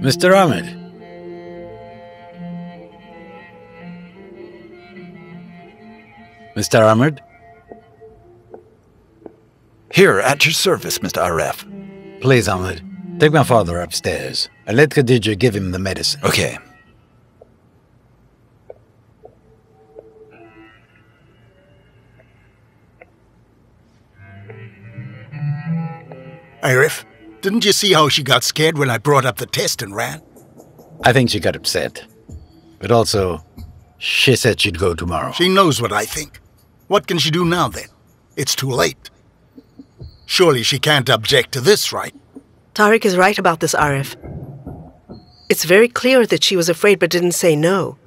Mr. Ahmed. Mr. Ahmed? Here, at your service, Mr. Aref. Please, Ahmed, take my father upstairs and let Khadija give him the medicine. Okay. Arif, didn't you see how she got scared when I brought up the test and ran? I think she got upset. But also, she said she'd go tomorrow. She knows what I think. What can she do now, then? It's too late. Surely she can't object to this, right? Tariq is right about this, Arif. It's very clear that she was afraid but didn't say no.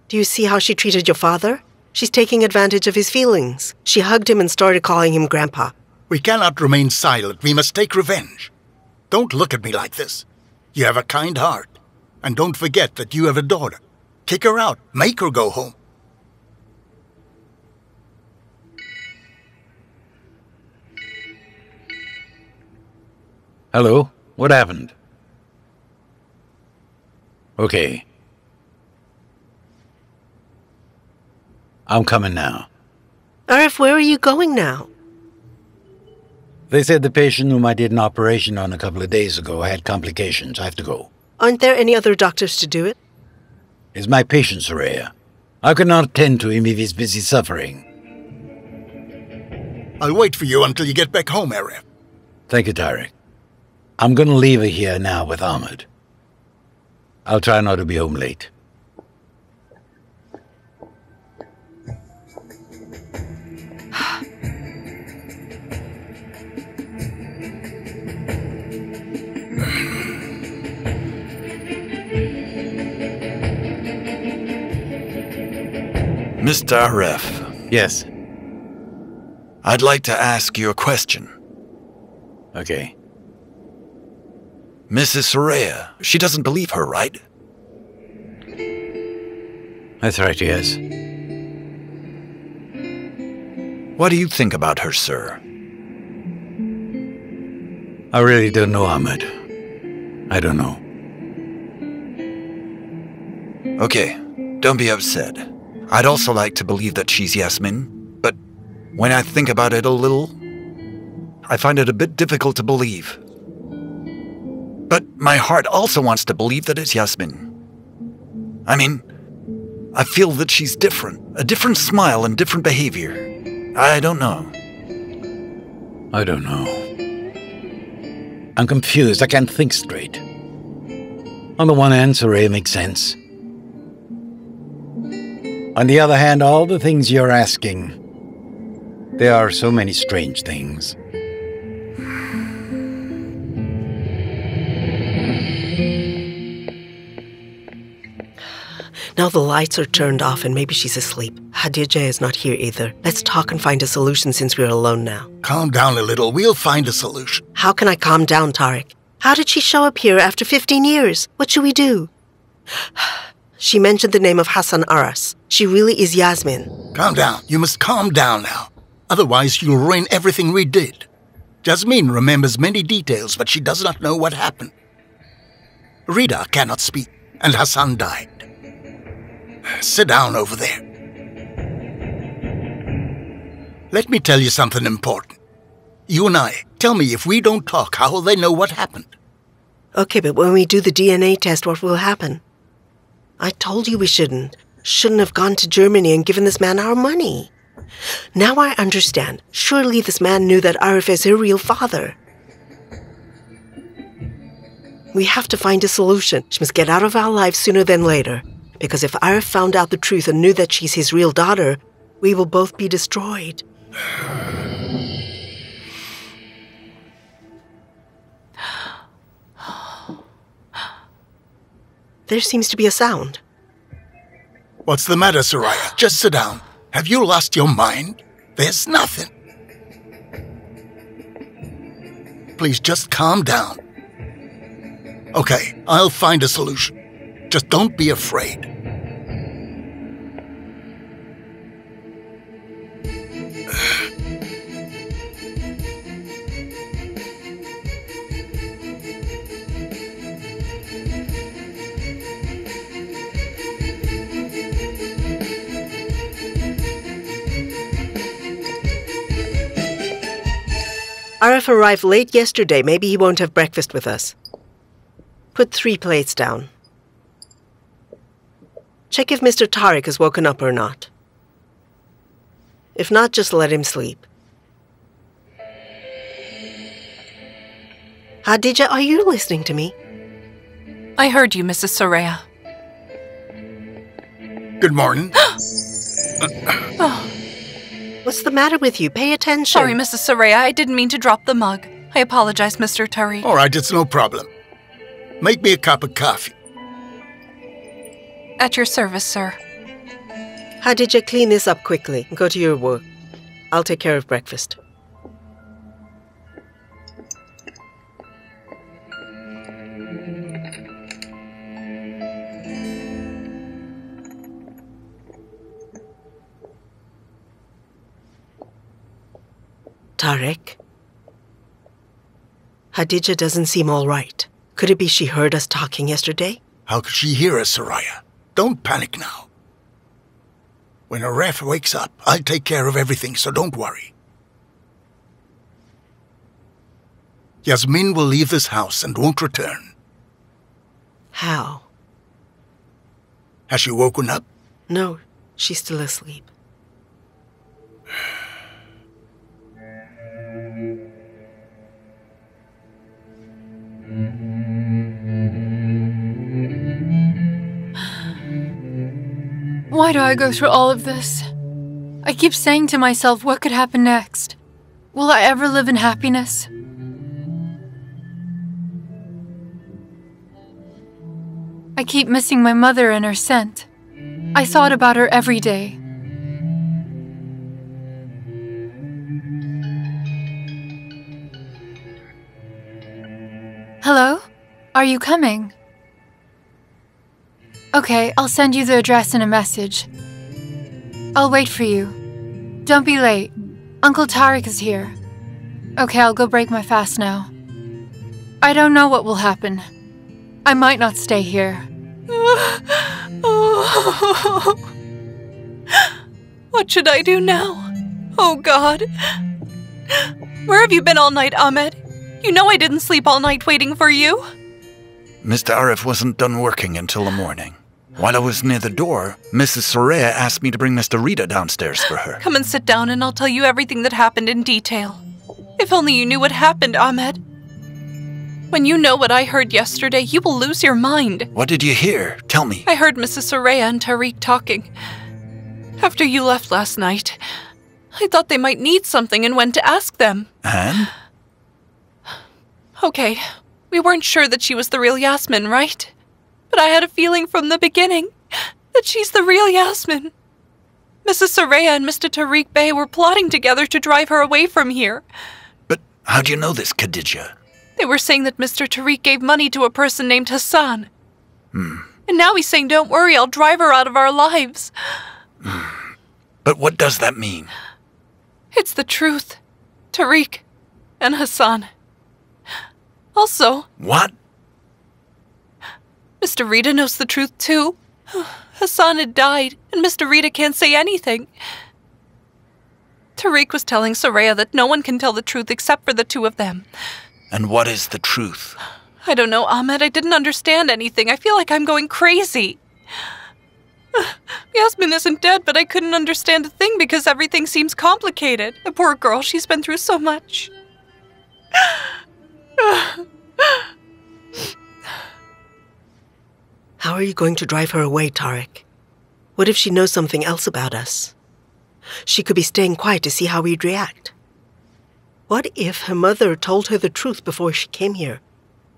Do you see how she treated your father? She's taking advantage of his feelings. She hugged him and started calling him Grandpa. We cannot remain silent. We must take revenge. Don't look at me like this. You have a kind heart. And don't forget that you have a daughter. Kick her out. Make her go home. Hello? What happened? Okay. I'm coming now. Arif, where are you going now? They said the patient whom I did an operation on a couple of days ago had complications. I have to go. Aren't there any other doctors to do it? He's my patient, Soraya. I could not attend to him if he's busy suffering. I'll wait for you until you get back home, Arif. Thank you, Tariq. I'm going to leave her here now with Ahmed. I'll try not to be home late. Mr. Aref. Yes. I'd like to ask you a question. Okay. Mrs. Soraya, she doesn't believe her, right? That's right, yes. What do you think about her, sir? I really don't know, Ahmed. I don't know. Okay, don't be upset. I'd also like to believe that she's Yasmin, but when I think about it a little, I find it a bit difficult to believe. But my heart also wants to believe that it's Yasmin. I mean, I feel that she's different. A different smile and different behavior. I don't know. I don't know. I'm confused. I can't think straight. On the one hand, Soraya makes sense. On the other hand, all the things you're asking, there are so many strange things. Now the lights are turned off and maybe she's asleep. Khadija is not here either. Let's talk and find a solution since we're alone now. Calm down a little. We'll find a solution. How can I calm down, Tariq? How did she show up here after 15 years? What should we do? She mentioned the name of Hassan Aras. She really is Yasmin. Calm down. You must calm down now. Otherwise, you'll ruin everything we did. Jasmine remembers many details, but she does not know what happened. Rida cannot speak, and Hassan died. Sit down over there. Let me tell you something important. You and I, tell me if we don't talk, how will they know what happened? Okay, but when we do the DNA test, what will happen? I told you we shouldn't have gone to Germany and given this man our money. Now I understand. Surely this man knew that Arif is her real father. We have to find a solution. She must get out of our lives sooner than later. Because if Arif found out the truth and knew that she's his real daughter, we will both be destroyed. There seems to be a sound. What's the matter, Soraya? Just sit down. Have you lost your mind? There's nothing. Please, just calm down. Okay, I'll find a solution. Just don't be afraid. Arif arrived late yesterday. Maybe he won't have breakfast with us. Put 3 plates down. Check if Mr. Tariq has woken up or not. If not, just let him sleep. Hadija, are you listening to me? I heard you, Mrs. Soraya. Good morning. What's the matter with you? Pay attention. Sorry, Mrs. Soraya. I didn't mean to drop the mug. I apologize, Mr. Tariq. All right, it's no problem. Make me a cup of coffee. At your service, sir. Hadija, clean this up quickly and go to your work. I'll take care of breakfast. Tariq? Hadija doesn't seem all right. Could it be she heard us talking yesterday? How could she hear us, Soraya? Don't panic now. When Arif wakes up, I'll take care of everything, so don't worry. Yasmin will leave this house and won't return. How? Has she woken up? No, she's still asleep. Why do I go through all of this? I keep saying to myself, what could happen next? Will I ever live in happiness? I keep missing my mother and her scent. I thought about her every day. Hello? Are you coming? Okay, I'll send you the address in a message. I'll wait for you. Don't be late. Uncle Tariq is here. Okay, I'll go break my fast now. I don't know what will happen. I might not stay here. What should I do now? Oh, God. Where have you been all night, Ahmed? You know I didn't sleep all night waiting for you. Mr. Arif wasn't done working until the morning. While I was near the door, Mrs. Soraya asked me to bring Mr. Rita downstairs for her. Come and sit down and I'll tell you everything that happened in detail. If only you knew what happened, Ahmed. When you know what I heard yesterday, you will lose your mind. What did you hear? Tell me. I heard Mrs. Soraya and Tariq talking. After you left last night, I thought they might need something and went to ask them. And? Okay, we weren't sure that she was the real Yasmin, right? But I had a feeling from the beginning that she's the real Yasmin. Mrs. Soraya and Mr. Tariq Bey were plotting together to drive her away from here. But how do you know this, Khadija? They were saying that Mr. Tariq gave money to a person named Hassan. And now he's saying, don't worry, I'll drive her out of our lives. But what does that mean? It's the truth. Tariq and Hassan. Also... What? Mr. Rita knows the truth too. Hassan had died, and Mr. Rita can't say anything. Tariq was telling Soraya that no one can tell the truth except for the two of them. And what is the truth? I don't know, Ahmed. I didn't understand anything. I feel like I'm going crazy. Yasmin isn't dead, but I couldn't understand a thing because everything seems complicated. The poor girl, she's been through so much. How are you going to drive her away, Tariq? What if she knows something else about us? She could be staying quiet to see how we'd react. What if her mother told her the truth before she came here?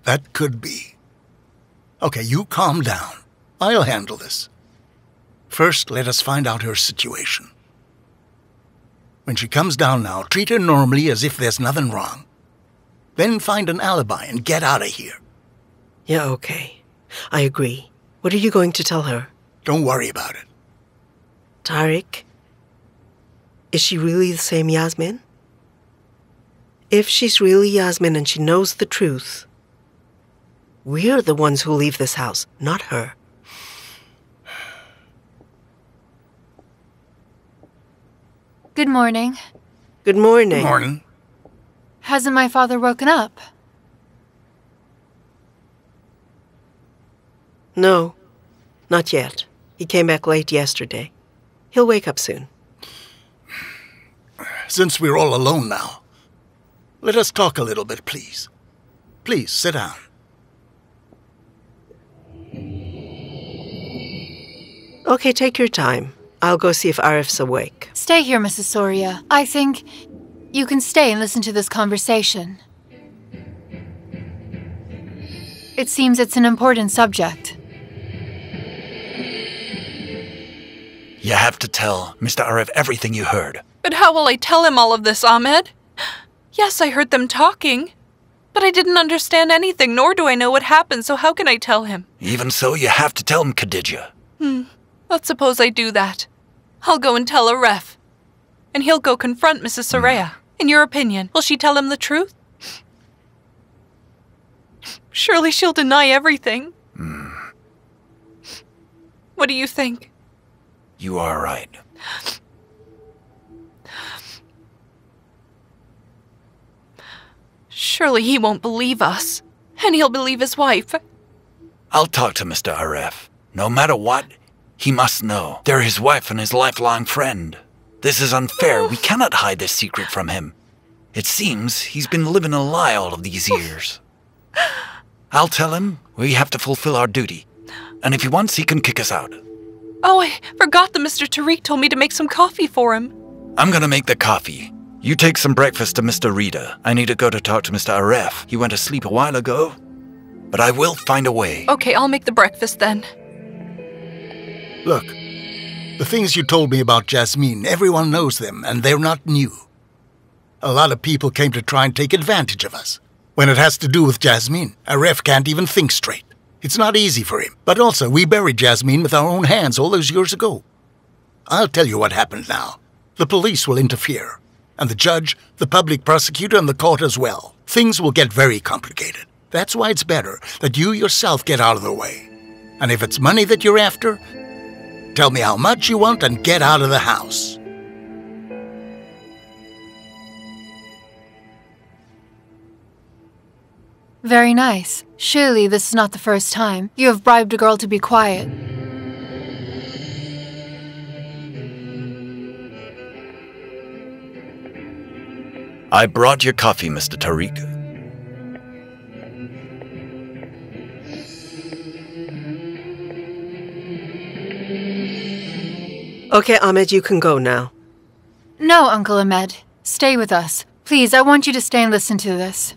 That could be. Okay, you calm down. I'll handle this. First, let us find out her situation. When she comes down now, treat her normally as if there's nothing wrong. Then find an alibi and get out of here. Yeah, okay. I agree. What are you going to tell her? Don't worry about it. Tariq, is she really the same Yasmin? If she's really Yasmin and she knows the truth, we're the ones who leave this house, not her. Good morning. Good morning. Good morning. Hasn't my father woken up? No, not yet. He came back late yesterday. He'll wake up soon. Since we're all alone now, let us talk a little bit, please. Please, sit down. Okay, take your time. I'll go see if Arif's awake. Stay here, Mrs. Soria. I think you can stay and listen to this conversation. It seems it's an important subject. You have to tell Mr. Arif everything you heard. But how will I tell him all of this, Ahmed? Yes, I heard them talking, but I didn't understand anything, nor do I know what happened, so how can I tell him? Even so, you have to tell him, Khadija. Let's suppose I do that. I'll go and tell Arif, and he'll go confront Mrs. Soraya. In your opinion, will she tell him the truth? Surely she'll deny everything. What do you think? You are right. Surely he won't believe us, and he'll believe his wife. I'll talk to Mr. Arif. No matter what, he must know. They're his wife and his lifelong friend. This is unfair. We cannot hide this secret from him. It seems he's been living a lie all of these years. I'll tell him we have to fulfill our duty. And if he wants, he can kick us out. Oh, I forgot that Mr. Tariq told me to make some coffee for him. I'm gonna make the coffee. You take some breakfast to Mr. Rita. I need to go to talk to Mr. Arif. He went to sleep a while ago. But I will find a way. Okay, I'll make the breakfast then. Look, the things you told me about Jasmine, everyone knows them, and they're not new. A lot of people came to try and take advantage of us. When it has to do with Jasmine, Arif can't even think straight. It's not easy for him. But also, we buried Jasmine with our own hands all those years ago. I'll tell you what happened now. The police will interfere. And the judge, the public prosecutor, and the court as well. Things will get very complicated. That's why it's better that you yourself get out of the way. And if it's money that you're after, tell me how much you want and get out of the house. Very nice. Surely this is not the first time you have bribed a girl to be quiet. I brought your coffee, Mr. Tariq. Okay, Ahmed, you can go now. No, Uncle Ahmed. Stay with us. Please, I want you to stay and listen to this.